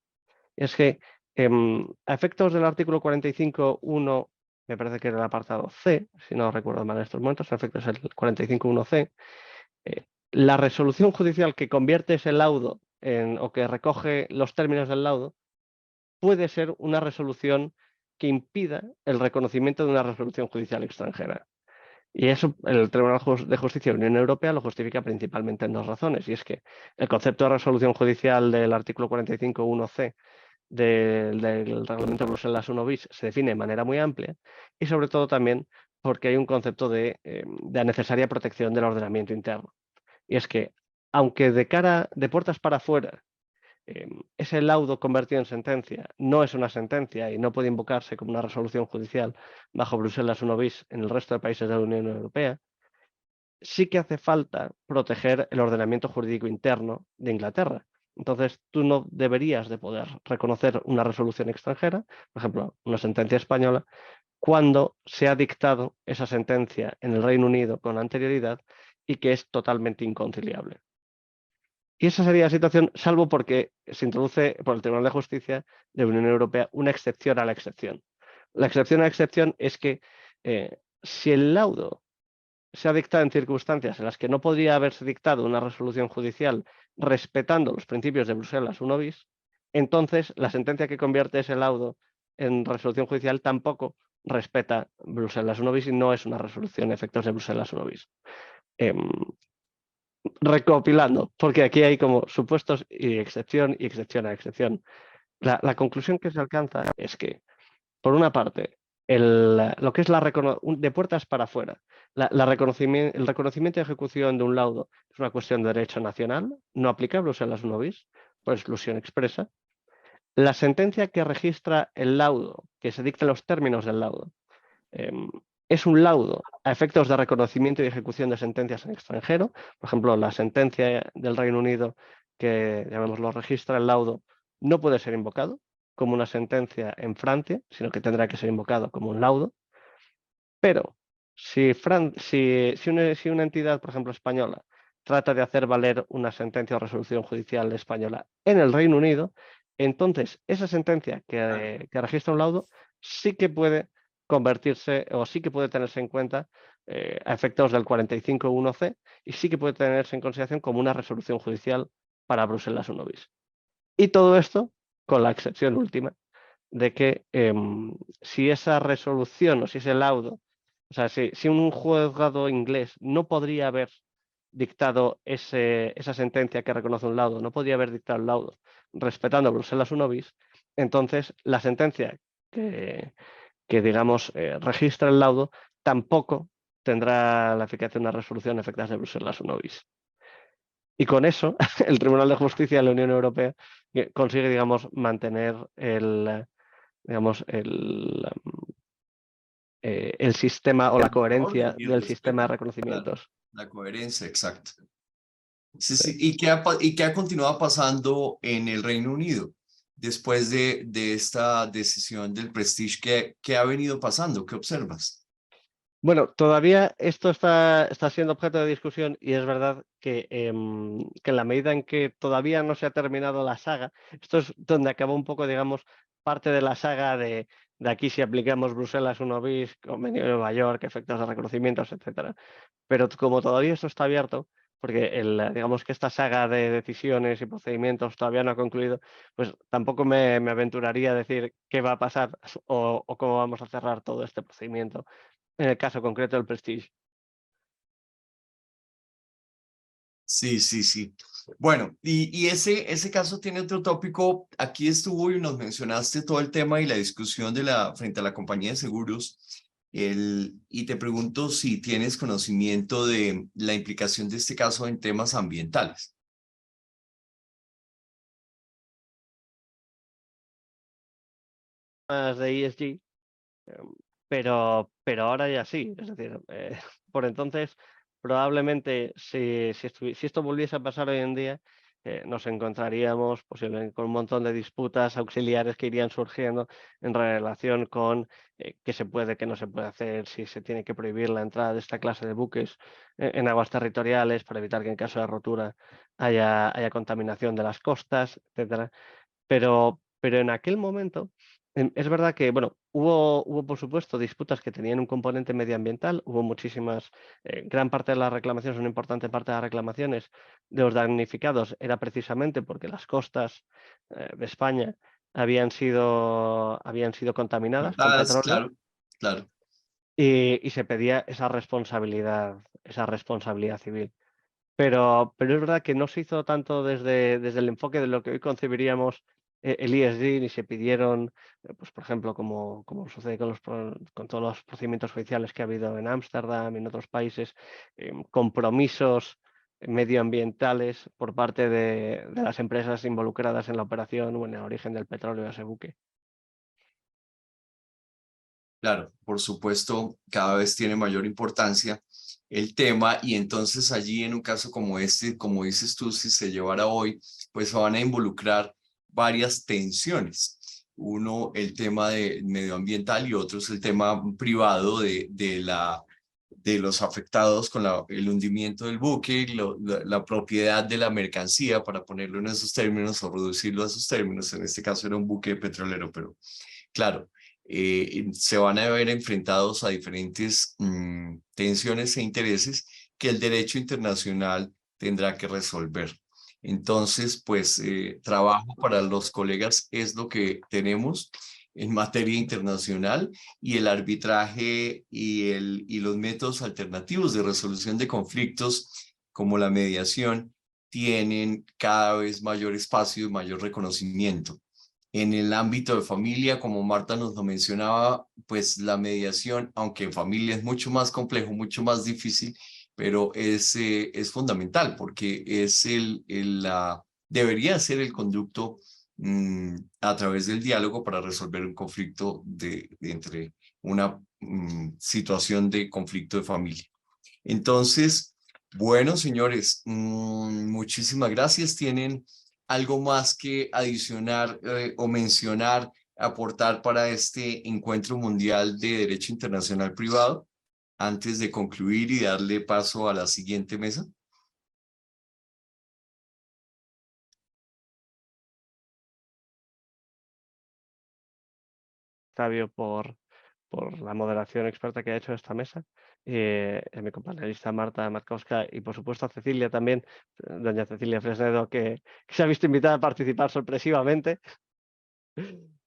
Es que a efectos del artículo 45.1, me parece que era el apartado C, si no recuerdo mal en estos momentos, a efectos del 45.1c, la resolución judicial que convierte ese laudo o que recoge los términos del laudo puede ser una resolución que impida el reconocimiento de una resolución judicial extranjera. Y eso el Tribunal de Justicia de la Unión Europea lo justifica principalmente en dos razones. Y es que el concepto de resolución judicial del artículo 45.1c del reglamento de Bruselas 1 bis se define de manera muy amplia y sobre todo también porque hay un concepto de necesaria protección del ordenamiento interno. Y es que, aunque de puertas para afuera, ese laudo convertido en sentencia no es una sentencia y no puede invocarse como una resolución judicial bajo Bruselas 1 bis en el resto de países de la Unión Europea, sí que hace falta proteger el ordenamiento jurídico interno de Inglaterra. Entonces, tú no deberías de poder reconocer una resolución extranjera, por ejemplo, una sentencia española, cuando se ha dictado esa sentencia en el Reino Unido con anterioridad y que es totalmente inconciliable. Y esa sería la situación, salvo porque se introduce por el Tribunal de Justicia de la Unión Europea una excepción a la excepción. La excepción a la excepción es que si el laudo se ha dictado en circunstancias en las que no podría haberse dictado una resolución judicial respetando los principios de Bruselas 1 bis, entonces la sentencia que convierte ese laudo en resolución judicial tampoco respeta Bruselas 1 bis y no es una resolución a efectos de Bruselas 1 bis. Recopilando, porque aquí hay como supuestos y excepción a excepción. La conclusión que se alcanza es que, por una parte, lo que es de puertas para afuera, el reconocimiento y ejecución de un laudo es una cuestión de derecho nacional, no aplicable a las 1 bis, por exclusión expresa. La sentencia que registra el laudo, que se dicta en los términos del laudo, es un laudo a efectos de reconocimiento y ejecución de sentencias en extranjero. Por ejemplo, la sentencia del Reino Unido que, llamémoslo, registra el laudo, no puede ser invocado como una sentencia en Francia, sino que tendrá que ser invocado como un laudo. Pero si una entidad, por ejemplo, española, trata de hacer valer una sentencia o resolución judicial española en el Reino Unido, entonces esa sentencia que registra un laudo sí que puede convertirse o sí que puede tenerse en cuenta a efectos del 45.1c y sí que puede tenerse en consideración como una resolución judicial para Bruselas 1 bis. Y todo esto con la excepción última de que si esa resolución o si ese laudo, o sea, si un juzgado inglés no podría haber dictado esa sentencia que reconoce un laudo, no podría haber dictado el laudo respetando Bruselas 1 bis, entonces la sentencia que digamos, registra el laudo tampoco tendrá la eficacia de una resolución a efectos de Bruselas 1 bis. Y con eso, el Tribunal de Justicia de la Unión Europea consigue, digamos, mantener el sistema o la coherencia del sistema de reconocimientos. La coherencia, exacto. Sí, sí. ¿Y qué ha continuado pasando en el Reino Unido después de esta decisión del Prestige? ¿Qué ha venido pasando? ¿Qué observas? Bueno, todavía esto está siendo objeto de discusión y es verdad que en la medida en que todavía no se ha terminado la saga, esto es donde acabó un poco, digamos, parte de la saga de aquí si aplicamos Bruselas 1 bis, Convenio de Nueva York, efectos de reconocimientos, etcétera. Pero como todavía esto está abierto, porque digamos que esta saga de decisiones y procedimientos todavía no ha concluido, pues tampoco me aventuraría a decir qué va a pasar o cómo vamos a cerrar todo este procedimiento en el caso concreto del Prestige. Sí, sí, sí. Bueno, y ese caso tiene otro tópico. Aquí estuvo y nos mencionaste todo el tema y la discusión frente a la compañía de seguros. Y te pregunto si tienes conocimiento de la implicación de este caso en temas ambientales. Más de ESG, pero ahora ya sí. Es decir, por entonces, probablemente si esto volviese a pasar hoy en día, nos encontraríamos posiblemente con un montón de disputas auxiliares que irían surgiendo en relación con qué se puede, qué no se puede hacer, si se tiene que prohibir la entrada de esta clase de buques en aguas territoriales para evitar que en caso de rotura haya contaminación de las costas, etcétera. Pero en aquel momento es verdad que, bueno, hubo por supuesto disputas que tenían un componente medioambiental, hubo muchísimas, gran parte de las reclamaciones, una importante parte de las reclamaciones de los damnificados era precisamente porque las costas de España habían sido contaminadas con petróleo. Claro, claro. y se pedía esa responsabilidad civil. Pero es verdad que no se hizo tanto desde el enfoque de lo que hoy concebiríamos el ESG, ni se pidieron, pues, por ejemplo, como sucede con todos los procedimientos judiciales que ha habido en Ámsterdam y en otros países, compromisos medioambientales por parte de las empresas involucradas en la operación o en el origen del petróleo de ese buque. Claro, por supuesto, cada vez tiene mayor importancia el tema y entonces allí en un caso como este, como dices tú, si se llevara hoy, pues se van a involucrar varias tensiones. Uno, el tema medioambiental y otro es el tema privado de los afectados con el hundimiento del buque, la propiedad de la mercancía, para ponerlo en esos términos o reducirlo a esos términos. En este caso era un buque petrolero, pero claro. Se van a ver enfrentados a diferentes tensiones e intereses que el derecho internacional tendrá que resolver. Entonces, pues, trabajo para los colegas es lo que tenemos en materia internacional y el arbitraje y los métodos alternativos de resolución de conflictos como la mediación tienen cada vez mayor espacio y mayor reconocimiento. En el ámbito de familia, como Marta nos lo mencionaba, pues la mediación, aunque en familia es mucho más complejo, mucho más difícil, pero es fundamental porque es debería ser el conducto a través del diálogo para resolver un conflicto entre una situación de conflicto de familia. Entonces, bueno, señores, muchísimas gracias. ¿Tienen algo más que adicionar o mencionar, aportar para este encuentro mundial de Derecho Internacional Privado antes de concluir y darle paso a la siguiente mesa? Octavio, por la moderación experta que ha hecho esta mesa, a mi compañerista Marta Markowska y por supuesto a Cecilia también, doña Cecilia Fresnedo, que se ha visto invitada a participar sorpresivamente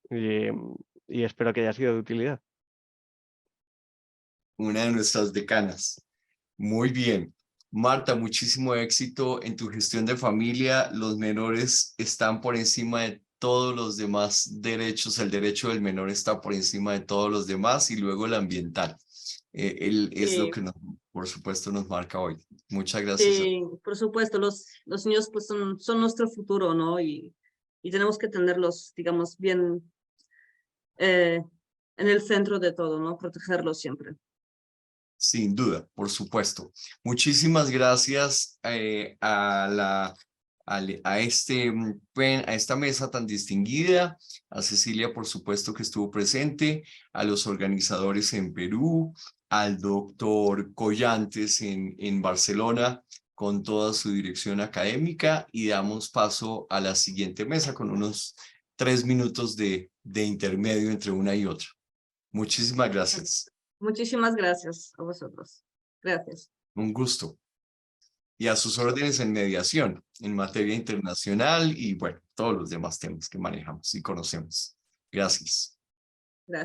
y espero que haya sido de utilidad. Una de nuestras decanas. Muy bien. Marta, muchísimo éxito en tu gestión de familia. Los menores están por encima de todos los demás derechos. El derecho del menor está por encima de todos los demás y luego el ambiental. Es lo que por supuesto nos marca hoy. Muchas gracias. Sí, por supuesto, los niños pues son nuestro futuro, ¿no? Y tenemos que tenerlos, digamos, bien en el centro de todo, ¿no? Protegerlos siempre. Sin duda, por supuesto. Muchísimas gracias a esta mesa tan distinguida, a Cecilia, por supuesto, que estuvo presente, a los organizadores en Perú, al doctor Collantes en Barcelona, con toda su dirección académica, y damos paso a la siguiente mesa con unos 3 minutos de intermedio entre una y otra. Muchísimas gracias. Muchísimas gracias a vosotros. Gracias. Un gusto. Y a sus órdenes en mediación, en materia internacional y bueno, todos los demás temas que manejamos y conocemos. Gracias.